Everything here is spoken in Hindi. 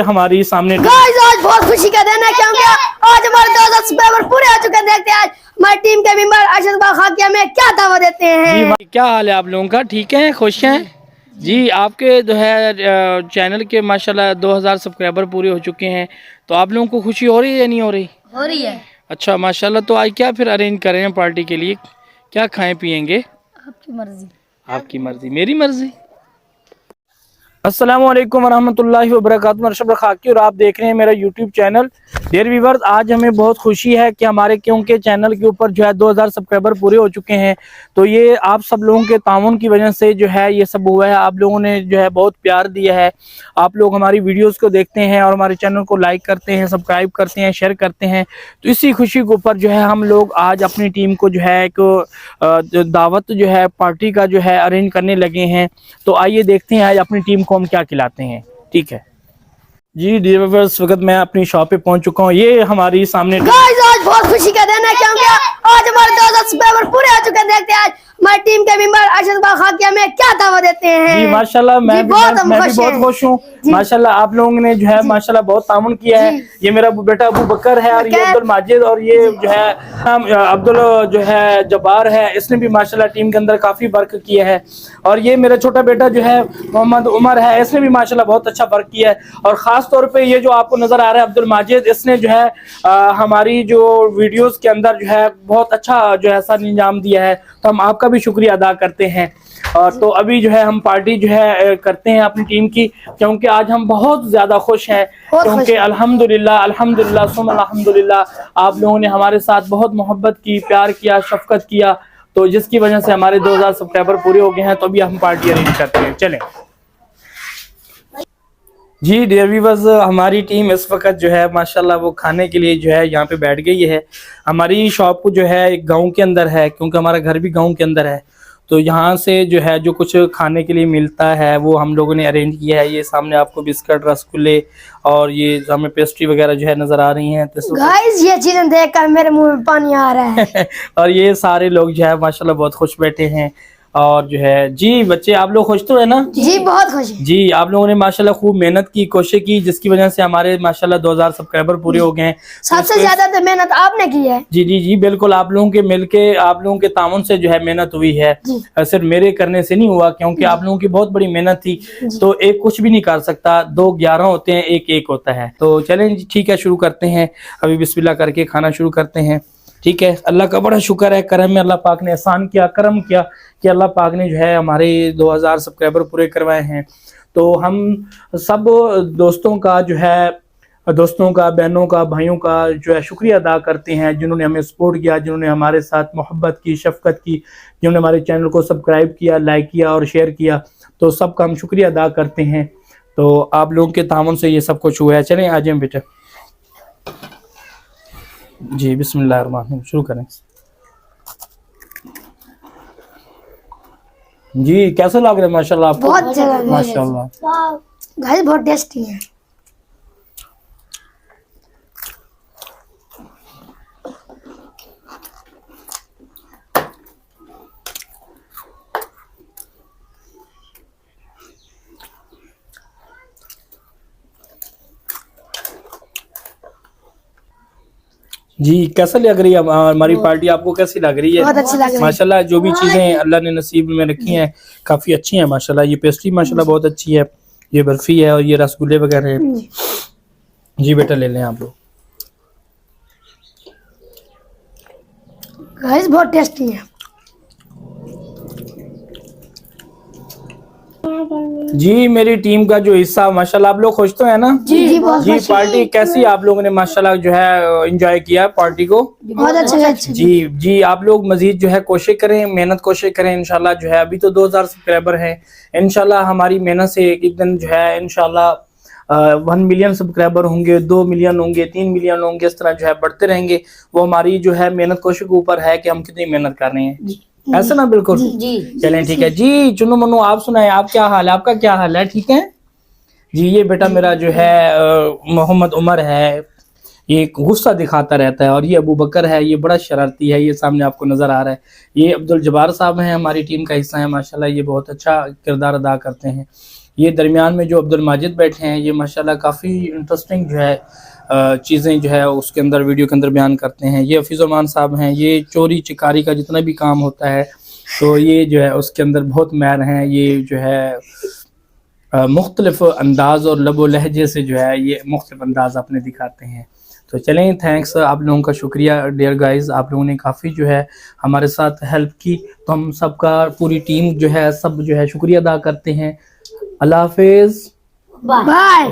हमारी सामने गाइस आज बहुत खुशी का दिन है क्योंकि आज हमारे 2000 सब्सक्राइबर पूरे हो चुके हैं। देखते हैं आज हमारी टीम के मेंबर अरशद भाई खाकी हमें क्या दावा देते हैं। जी भाई, क्या हाल है आप लोगों का? ठीक है, खुश हैं जी? आपके जो है चैनल के माशाल्लाह 2000 सब्सक्राइबर पूरे हो चुके हैं, तो आप लोगों को खुशी हो रही है या नहीं हो रही? हो रही है। अच्छा माशाल्लाह। तो आज क्या फिर अरेंज कर रहे हैं पार्टी के लिए? क्या खाएं पियेंगे? आपकी मर्जी। आपकी मर्जी मेरी मर्जी। अस्सलाम वालेकुम वरहमतुल्लाहि वबरकातुहू। अरशद खाकी और आप देख रहे हैं मेरा यूट्यूब चैनल। डियर व्यूअर्स, आज हमें बहुत खुशी है कि हमारे क्योंकि चैनल के ऊपर जो है 2000 सब्सक्राइबर पूरे हो चुके हैं। तो ये आप सब लोगों के ताउन की वजह से जो है ये सब हुआ है। आप लोगों ने जो है बहुत प्यार दिया है। आप लोग हमारी वीडियोस को देखते हैं और हमारे चैनल को लाइक करते हैं, सब्सक्राइब करते हैं, शेयर करते हैं। तो इसी खुशी के ऊपर जो है हम लोग आज अपनी टीम को जो है एक दावत जो है पार्टी का जो है अरेंज करने लगे हैं। तो आइए देखते हैं आज अपनी टीम को हम क्या खिलाते हैं। ठीक है जी डियर व्यूअर्स, इस वक्त मैं अपनी शॉप पे पहुंच चुका हूं। ये हमारी सामने गाइस आज बहुत खुशी का दिन है क्योंकि आज हमारे 2000 सब्सक्राइबर पूरे हो चुके हैं। देखते हैं आज हमारी टीम के मेंबर अरशद भाई खाकी हमें क्या दावा देते हैं। जी माशाल्लाह, मैं भी बहुत खुश हूँ माशाल्लाह। आप लोगों ने जो है माशाल्लाह बहुत तामुन किया है। ये मेरा बेटा अबू बकर है और ये अब्दुल माजिद और ये जो है अब्दुल जो है जब्बार है, इसने भी माशाल्लाह टीम के अंदर काफी वर्क किया है। और ये मेरा छोटा बेटा जो है मोहम्मद उमर है, इसने भी माशाल्लाह बहुत अच्छा वर्क किया है। और खास तौर पे ये जो आपको नजर आ रहा है अब्दुल माजिद, इसने जो है हमारी जो वीडियोस के अंदर जो है बहुत अच्छा जो है सर अंजाम दिया है। तो हम आपका भी शुक्रिया अदा करते हैं। और तो अभी जो है हम पार्टी जो है करते हैं अपनी टीम की, क्योंकि आज हम बहुत ज्यादा खुश हैं क्योंकि अल्हम्दुलिल्लाह अल्हम्दुलिल्लाह सुम्मा अल्हम्दुलिल्लाह आप लोगों ने हमारे साथ बहुत मोहब्बत की, प्यार किया, शफकत किया, तो जिसकी वजह से हमारे 2000 सब्सक्राइबर पूरे हो गए हैं। तो अभी हम पार्टी अरेंज करते हैं। चलें जी डियर व्यूअर्स, हमारी टीम इस वक्त जो है माशाल्लाह वो खाने के लिए जो है यहाँ पे बैठ गई है। हमारी शॉप जो है एक गांव के अंदर है, क्योंकि हमारा घर भी गांव के अंदर है। तो यहाँ से जो है जो कुछ खाने के लिए मिलता है वो हम लोगों ने अरेंज किया है। ये सामने आपको बिस्किट, रसगुल्ले और ये हमें पेस्ट्री वगैरह जो है नज़र आ रही हैं। गाइस ये चीज़ें देखकर मेरे मुंह में पानी आ रहा है। और ये सारे लोग जो है माशाल्लाह बहुत खुश बैठे हैं। और जो है जी बच्चे, आप लोग खुश तो है ना? जी बहुत खुश है। जी आप लोगों ने माशाल्लाह खूब मेहनत की, कोशिश की, जिसकी वजह से हमारे माशाल्लाह 2000 सब्सक्राइबर पूरे हो गए हैं। सबसे ज्यादा तो मेहनत आपने की है। जी जी जी बिल्कुल, आप लोगों के मिलके, आप लोगों के तामुन से जो है मेहनत हुई है। सिर्फ मेरे करने से नहीं हुआ, क्योंकि आप लोगों की बहुत बड़ी मेहनत थी। तो एक कुछ भी नहीं कर सकता, 2 11 होते हैं, एक एक होता है। तो चलें ठीक है, शुरू करते हैं। अभी बिस्मिल्लाह करके खाना शुरू करते हैं। ठीक है, अल्लाह का बड़ा शुक्र है, करम में अल्लाह पाक ने एहसान किया, करम किया कि अल्लाह पाक ने जो है हमारे 2000 सब्सक्राइबर पूरे करवाए हैं। तो हम सब दोस्तों का जो है, दोस्तों का, बहनों का, भाइयों का जो है शुक्रिया अदा करते हैं, जिन्होंने हमें सपोर्ट किया, जिन्होंने हमारे साथ मोहब्बत की, शफकत की, जिन्होंने हमारे चैनल को सब्सक्राइब किया, लाइक किया और शेयर किया। तो सबका हम शुक्रिया अदा करते हैं। तो आप लोगों के तामुन से ये सब कुछ हुआ है। चलें आ जाए बेटा। जी बिस्मिल्लाह शुरू करें। जी कैसा लग रहा है माशाल्लाह आपको? बहुत अच्छा लग रहा है माशाल्लाह। गाइस बहुत टेस्टी है। जी कैसा लग रही है हमारी पार्टी? आपको कैसी लग रही है? बहुत अच्छी लग रही है माशाल्लाह। जो भी चीजें अल्लाह ने नसीब में रखी हैं काफी अच्छी हैं माशाल्लाह। ये पेस्ट्री माशाल्लाह बहुत अच्छी है, ये बर्फी है और ये रसगुल्ले वगैरह हैं। जी बेटा ले लें आप लोग। गाइस बहुत टेस्टी है। जी मेरी टीम का जो हिस्सा माशाल्लाह, आप लोग खुश तो है ना? जी बहुत जी पार्टी कैसी आप लोगों ने माशाल्लाह जो है एंजॉय किया पार्टी को? बहुत अच्छा। जी जी आप लोग मजीद जो है कोशिश करें, मेहनत कोशिश करें इंशाल्लाह। जो है अभी तो 2000 सब्सक्राइबर हैं, इंशाल्लाह हमारी मेहनत से एक दिन जो है इंशाल्लाह 1 मिलियन सब्सक्राइबर होंगे, 2 मिलियन होंगे, 3 मिलियन होंगे, इस तरह जो है बढ़ते रहेंगे। वो हमारी जो है मेहनत कोशिश के ऊपर है कि हम कितनी मेहनत कर रहे हैं। ऐसा ना? बिल्कुल। चलें ठीक है जी। चुनो मनु आप सुनाए, आप क्या हाल है? आपका क्या हाल है? ठीक है जी। ये बेटा मेरा जो है मोहम्मद उमर है, ये गुस्सा दिखाता रहता है। और ये अबू बकर है, ये बड़ा शरारती है, ये सामने आपको नजर आ रहा है। ये अब्दुल जब्बार साहब हैं, हमारी टीम का हिस्सा है माशाल्लाह। ये बहुत अच्छा किरदार अदा करते हैं। ये दरमियान में जो अब्दुल माजिद बैठे हैं, ये माशाल्लाह काफ़ी इंटरेस्टिंग जो है चीज़ें जो है उसके अंदर वीडियो के अंदर बयान करते हैं। ये हफीज़ुर्रहमान साहब हैं, ये चोरी चिकारी का जितना भी काम होता है तो ये जो है उसके अंदर बहुत माहिर हैं। ये जो है मुख्तलिफ अंदाज़ और लबो लहजे से जो है ये मुख्तलिफ अंदाज़ अपने दिखाते हैं। तो चलें, थैंक्स, आप लोगों का शुक्रिया डियर गाइस, आप लोगों ने काफ़ी जो है हमारे साथ हेल्प की, तो हम सबका पूरी टीम जो है सब जो है शुक्रिया अदा करते हैं। अल्लाह हाफिज़, बाय।